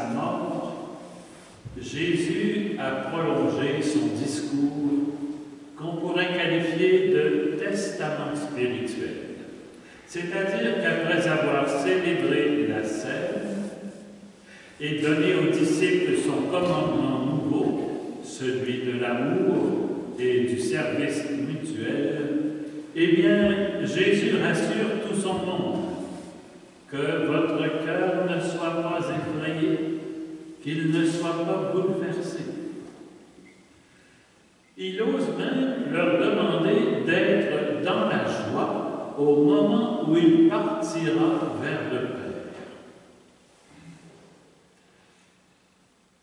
sa mort, Jésus a prolongé son discours qu'on pourrait qualifier de testament spirituel. C'est-à-dire qu'après avoir célébré la scène et donné aux disciples son commandement nouveau, celui de l'amour et du service mutuel, eh bien, Jésus rassure tout son monde que votre cœur ne soit pas effrayé, qu'il ne soit pas bouleversé. Il ose même leur demander d'être dans la joie au moment où il partira vers le Père.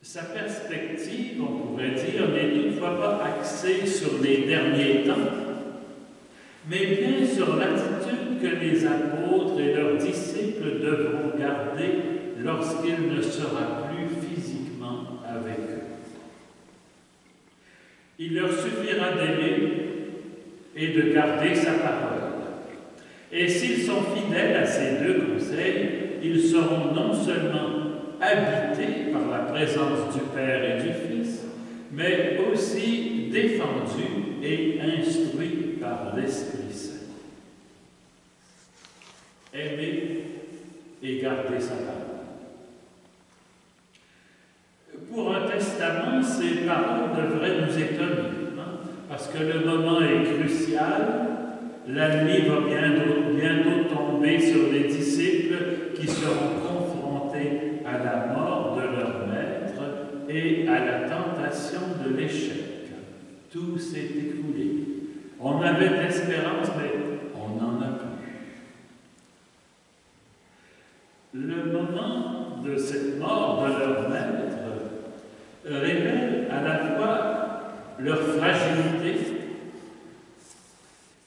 Sa perspective, on pourrait dire, n'est toutefois pas axée sur les derniers temps, mais bien sur l'attitude que les apôtres et leurs disciples devront garder lorsqu'il ne sera plus physiquement avec eux. Il leur suffira d'aimer et de garder sa parole. Et s'ils sont fidèles à ces deux conseils, ils seront non seulement habités par la présence du Père et du Fils, mais aussi défendus et instruits par l'Esprit Saint. Aimer et garder sa parole. Pour un testament, ces paroles devraient nous étonner, parce que le moment est crucial. La nuit va bientôt tomber sur les disciples qui seront confrontés à la mort de leur maître et à la tentation de l'échec. Tout s'est écoulé. On avait de l'espérance, mais on n'en a plus. Le moment de cette mort de leur maître révèle à la fois leur fragilité,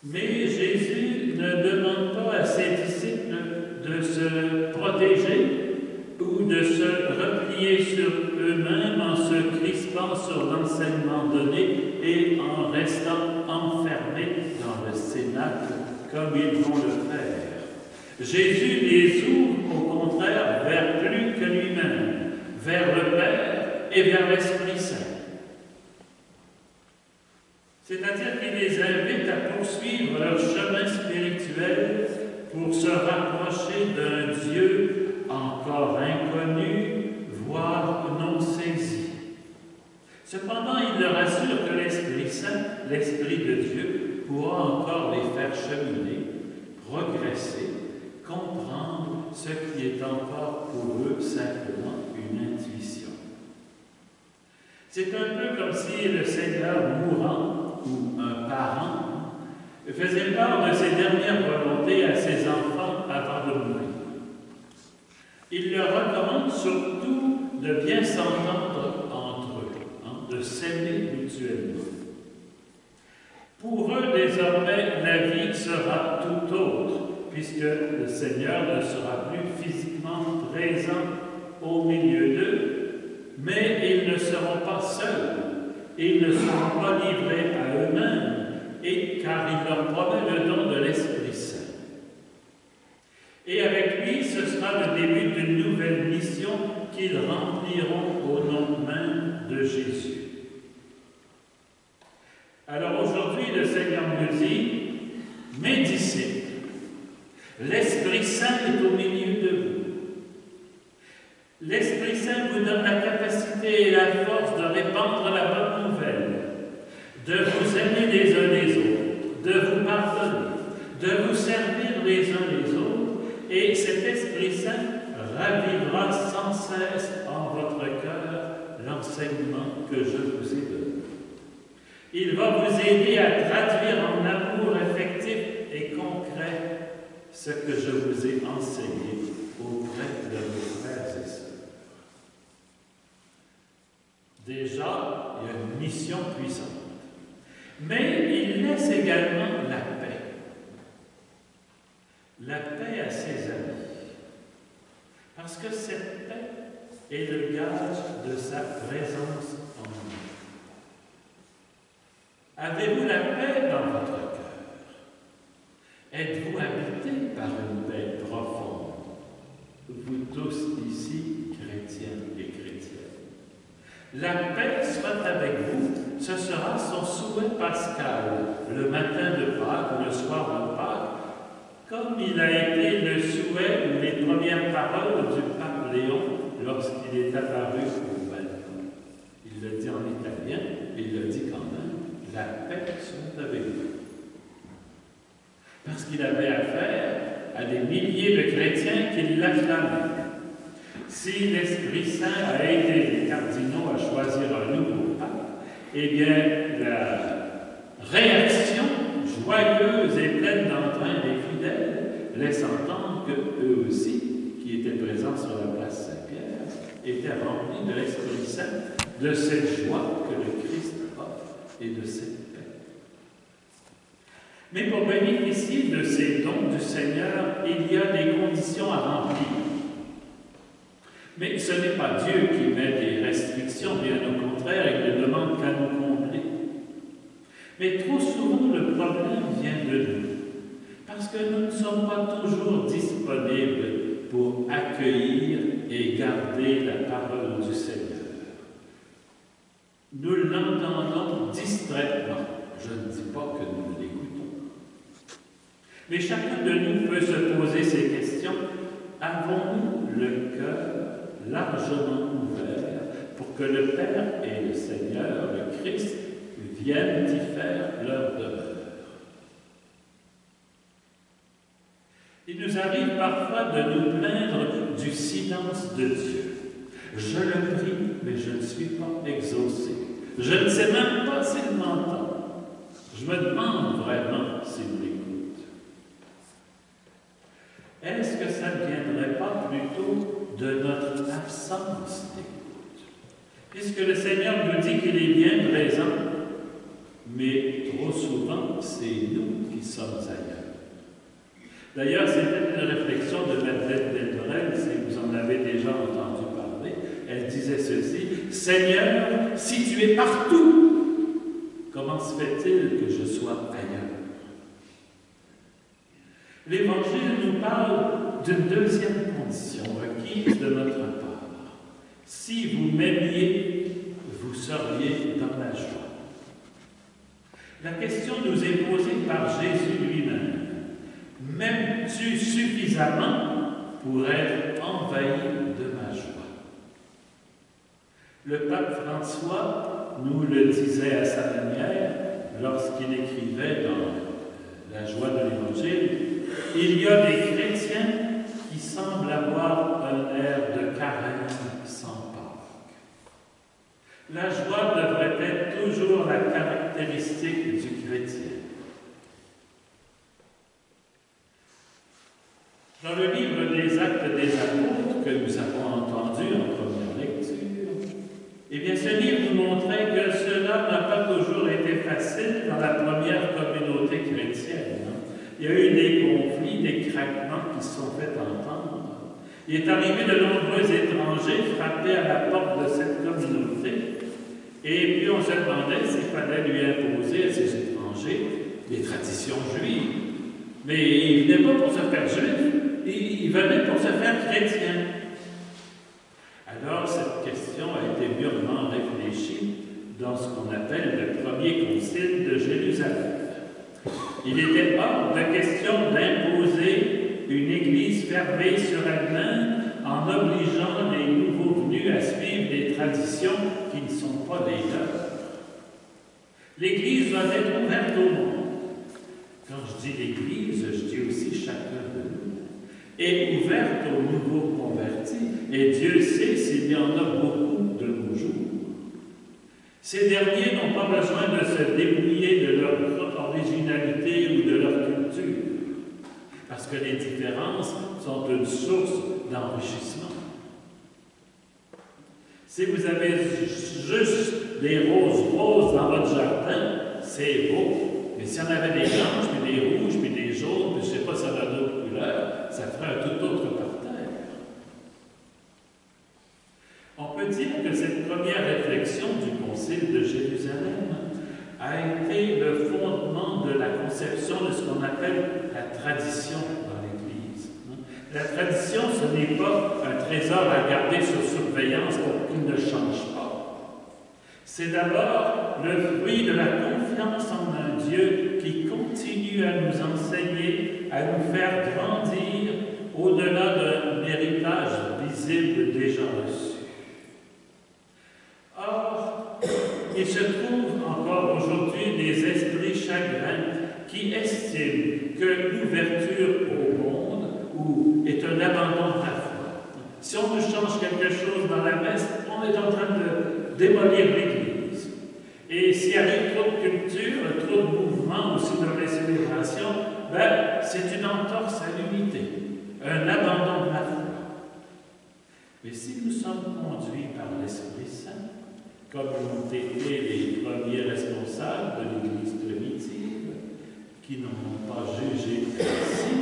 mais Jésus ne demande pas à ses disciples de se protéger ou de se replier sur eux-mêmes en se crispant sur l'enseignement donné et en restant enfermés dans le cénacle comme ils vont le faire. Jésus les ouvre au contraire vers plus que lui-même, vers le Père et vers l'Esprit Saint. C'est-à-dire qu'il les invite à poursuivre leur chemin spirituel pour se rapprocher d'un Dieu encore inconnu, voire non saisi. Cependant, il leur assure que l'Esprit Saint, l'Esprit de Dieu, pourra encore les faire cheminer, progresser, comprendre ce qui est encore pour eux simplement une intuition. C'est un peu comme si le Seigneur mourant ou un parent faisait part de ses dernières volontés à ses enfants avant de mourir. Il leur recommande surtout de bien s'entendre entre eux, de s'aimer mutuellement. Pour eux, désormais, la vie sera tout autre, puisque le Seigneur ne sera plus physiquement présent au milieu d'eux, mais ils ne seront pas seuls. Ils ne seront pas livrés à eux-mêmes, car il leur promet le don de l'Esprit Saint. Et avec lui, ce sera le début d'une nouvelle mission qu'ils rempliront au nom même de Jésus. Alors aujourd'hui, le Seigneur nous dit, mes disciples, l'Esprit Saint est au milieu de vous. L'Esprit Saint vous donne la capacité et la force de répandre la bonne nouvelle, de vous aimer les uns les autres, de vous pardonner, de vous servir les uns les autres, et cet Esprit Saint ravivera sans cesse en votre cœur l'enseignement que je vous ai donné. Il va vous aider à traduire en amour affectif et concret ce que je vous ai enseigné auprès de vos frères et sœurs. Déjà, il y a une mission puissante. Mais il laisse également la paix. La paix à ses amis. Parce que cette paix est le gage de sa présence en nous. Avez-vous la paix dans votre cœur? Êtes-vous habité par une paix profonde? Vous tous ici, chrétiens et La paix soit avec vous. Ce sera son souhait pascal, le matin de Pâques ou le soir de Pâques, comme il a été le souhait ou les premières paroles du pape Léon lorsqu'il est apparu au balcon. Il le dit en italien, et il le dit quand même, la paix soit avec vous. Parce qu'il avait affaire à des milliers de chrétiens qui l'acclamaient. Si l'Esprit Saint a aidé les cardinaux à choisir un nouveau pape, eh bien, la réaction joyeuse et pleine d'entrain des fidèles laisse entendre qu'eux aussi, qui étaient présents sur la place Saint-Pierre, étaient remplis de l'Esprit Saint, de cette joie que le Christ offre et de cette paix. Mais pour bénéficier de ces dons du Seigneur, il y a des conditions à remplir. Mais ce n'est pas Dieu qui met des restrictions, bien au contraire, il ne demande qu'à nous combler. Mais trop souvent, le problème vient de nous, parce que nous ne sommes pas toujours disponibles pour accueillir et garder la parole du Seigneur. Nous l'entendons distraitement. Je ne dis pas que nous l'écoutons. Mais chacun de nous peut se poser ces questions. Avons-nous le cœur largement ouvert pour que le Père et le Seigneur, le Christ, viennent y faire leur demeure? Il nous arrive parfois de nous plaindre du silence de Dieu. Je le prie, mais je ne suis pas exaucé. Je ne sais même pas s'il m'entend. Je me demande vraiment s'il m'écoute. Est-ce que ça ne viendrait pas plutôt de notre absence d'écoute? Puisque le Seigneur nous dit qu'il est bien présent, mais trop souvent, c'est nous qui sommes ailleurs. D'ailleurs, c'était une réflexion de Madeleine Delbrel, si vous en avez déjà entendu parler. Elle disait ceci: « Seigneur, si tu es partout, comment se fait-il que je sois ailleurs ?» L'Évangile nous parle d'une deuxième condition requise de notre part. Si vous m'aimiez, vous seriez dans la joie. La question nous est posée par Jésus lui-même. M'aimes-tu suffisamment pour être envahi de ma joie? Le pape François nous le disait à sa manière lorsqu'il écrivait dans La joie de l'Évangile. Il y a des chrétiens qui semblent avoir un air de carême sans Pâques. La joie devrait être toujours la caractéristique du chrétien. Dans le livre des Actes des Apôtres que nous avons entendu en première lecture, eh bien, ce livre nous montrait que cela n'a pas toujours été facile dans la première communauté chrétienne. Il y a eu des conflits, des craquements qui se sont fait entendre. Il est arrivé de nombreux étrangers frapper à la porte de cette communauté. Et puis on se demandait s'il fallait lui imposer à ces étrangers des traditions juives. Mais il ne venait pas pour se faire juif, il venait pour se faire chrétien. Alors cette question a été mûrement réfléchie dans ce qu'on appelle le premier concile de Jérusalem. Il était hors de question d'imposer une Église fermée sur elle-même en obligeant les nouveaux venus à suivre des traditions qui ne sont pas les leurs. L'Église doit être ouverte au monde. Quand je dis l'Église, je dis aussi chacun de nous. Et ouverte aux nouveaux convertis. Et Dieu sait s'il y en a beaucoup de nos jours. Ces derniers n'ont pas besoin de se débrouiller de leur originalité ou de leur culture, parce que les différences sont une source d'enrichissement. Si vous avez juste des roses dans votre jardin, c'est beau. Mais si on avait des blanches, puis des rouges, puis des jaunes, puis je ne sais pas si ça a d'autres couleurs, ça ferait un tout autre parterre. On peut dire que cette première réflexion du Concile de Jérusalem a été le fondement de la conception de ce qu'on appelle la tradition dans l'Église. La tradition, ce n'est pas un trésor à garder sur surveillance pour qu'il ne change pas. C'est d'abord le fruit de la confiance en un Dieu qui continue à nous enseigner, à nous faire grandir au-delà d'un héritage visible déjà reçu. Or, il se trouve encore aujourd'hui des esprits chagrins qui estiment que l'ouverture au monde est un abandon de la foi. Si on nous change quelque chose dans la messe, on est en train de démolir l'Église. Et s'il arrive trop de culture, trop de mouvements aussi dans les célébrations, c'est une entorse à l'unité, un abandon de la foi. Mais si nous sommes conduits par l'Esprit Saint, comme l'ont été les premiers responsables de l'Église primitive, qui n'ont pas jugé ainsi,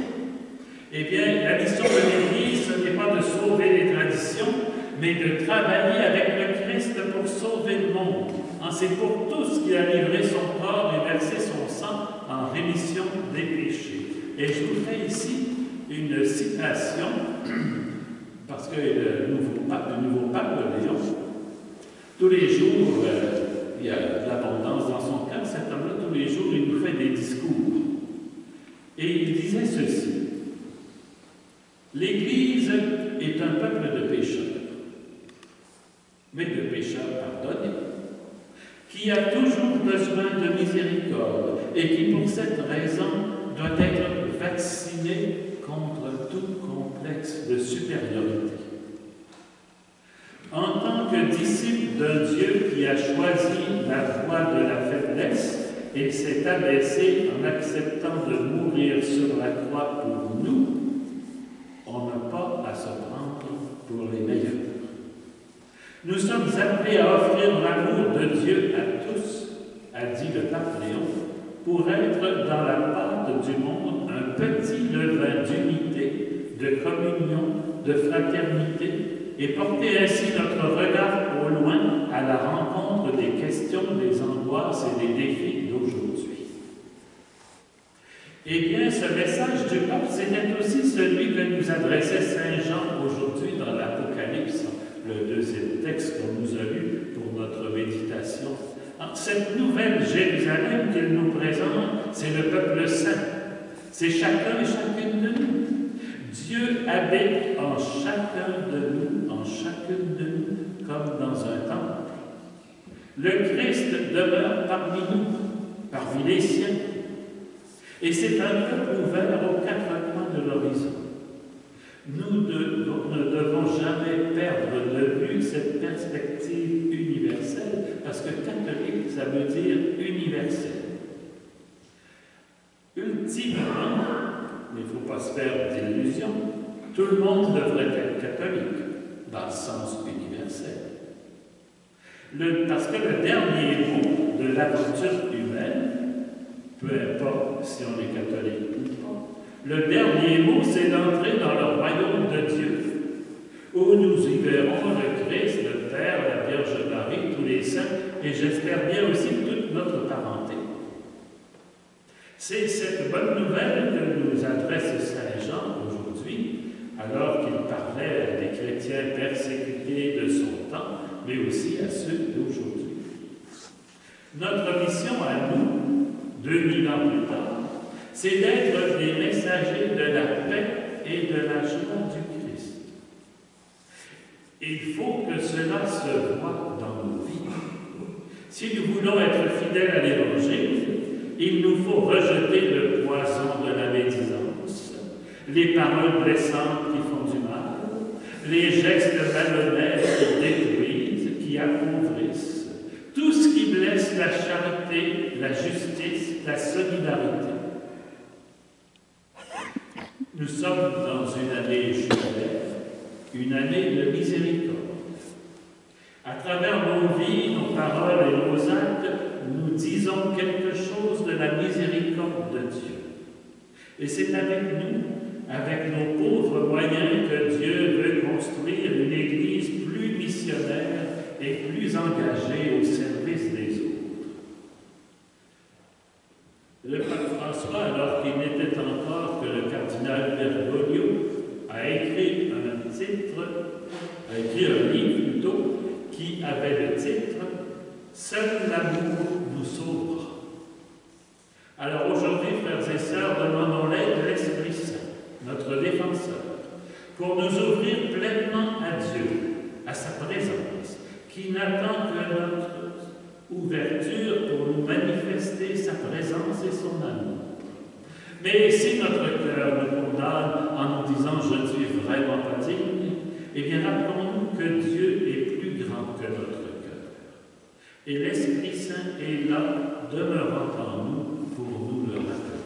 eh bien, la mission de l'Église, ce n'est pas de sauver les traditions, mais de travailler avec le Christ pour sauver le monde. C'est pour tous qu'il a livré son corps et versé son sang en rémission des péchés. Et je vous fais ici une citation, parce que le nouveau pape Léon, tous les jours, il y a de l'abondance dans son cœur, cet homme-là, tous les jours, il nous fait des discours. Et il disait ceci: l'Église est un peuple de pécheurs, mais de pécheurs pardonnés, qui a toujours besoin de miséricorde et qui, pour cette raison, doit être vacciné contre tout complexe de supériorité. En tant que disciple d'un Dieu qui a choisi la voie de la faiblesse et s'est abaissé en acceptant de mourir sur la croix pour nous, on n'a pas à se prendre pour les meilleurs. Nous sommes appelés à offrir l'amour de Dieu à tous, a dit le pape Léon, pour être dans la pâte du monde un petit levain d'unité, de communion, de fraternité, et porter ainsi notre regard au loin à la rencontre des questions, des angoisses et des défis d'aujourd'hui. Eh bien, ce message du pape, c'était aussi celui que nous adressait Saint Jean aujourd'hui dans l'Apocalypse, le deuxième texte qu'on nous a lu pour notre méditation. Alors, cette nouvelle Jérusalem qu'il nous présente, c'est le peuple saint. C'est chacun et chacune de nous. Dieu habite en chacun de nous, en chacune de nous, comme dans un temple. Le Christ demeure parmi nous, parmi les siens. Et c'est un peuple ouvert aux quatre coins de l'horizon. Nous ne devons jamais perdre de vue cette perspective universelle, parce que catholique, ça veut dire universel. Ultimement, il ne faut pas se faire d'illusions, tout le monde devrait être catholique, dans le sens universel. Parce que le dernier mot de l'aventure humaine, peu importe si on est catholique ou pas, le dernier mot, c'est d'entrer dans le royaume de Dieu, où nous y verrons le Christ, le Père, la Vierge Marie, tous les saints, et j'espère bien aussi toute notre parenté. C'est cette bonne nouvelle que nous adresse Saint Jean aujourd'hui, alors qu'il parlait à des chrétiens persécutés de son temps, mais aussi à ceux d'aujourd'hui. Notre mission à nous, 2000 ans plus tard, c'est d'être des messagers de la paix et de la joie du Christ. Il faut que cela se voie dans nos vies. Si nous voulons être fidèles à l'Évangile, il nous faut rejeter le poison de la médisance, les paroles blessantes qui font du mal, les gestes malhonnêtes qui détruisent, qui appauvrissent, tout ce qui blesse la charité, la justice, la solidarité. Nous sommes dans une année jubilaire, une année de miséricorde. À travers nos vies, nos paroles et nos actes, nous disons quelque chose de la miséricorde de Dieu. Et c'est avec nous, avec nos pauvres moyens, que Dieu veut construire une Église plus missionnaire et plus engagée au service des autres. Le pape François, alors qu'il n'était encore que le cardinal Bergoglio, a écrit un livre plutôt, qui avait le titre « Seul l'amour nous sauvera. Alors aujourd'hui, frères et sœurs, demandons l'aide de l'Esprit Saint, notre défenseur, pour nous ouvrir pleinement à Dieu, à sa présence, qui n'attend que notre ouverture pour nous manifester sa présence et son amour. Mais si notre cœur nous condamne en nous disant « je ne suis vraiment pas digne », eh bien rappelons-nous que Dieu est plus grand que notre cœur. Et l'Esprit Saint est là, demeurant en nous, pour nous le rappeler.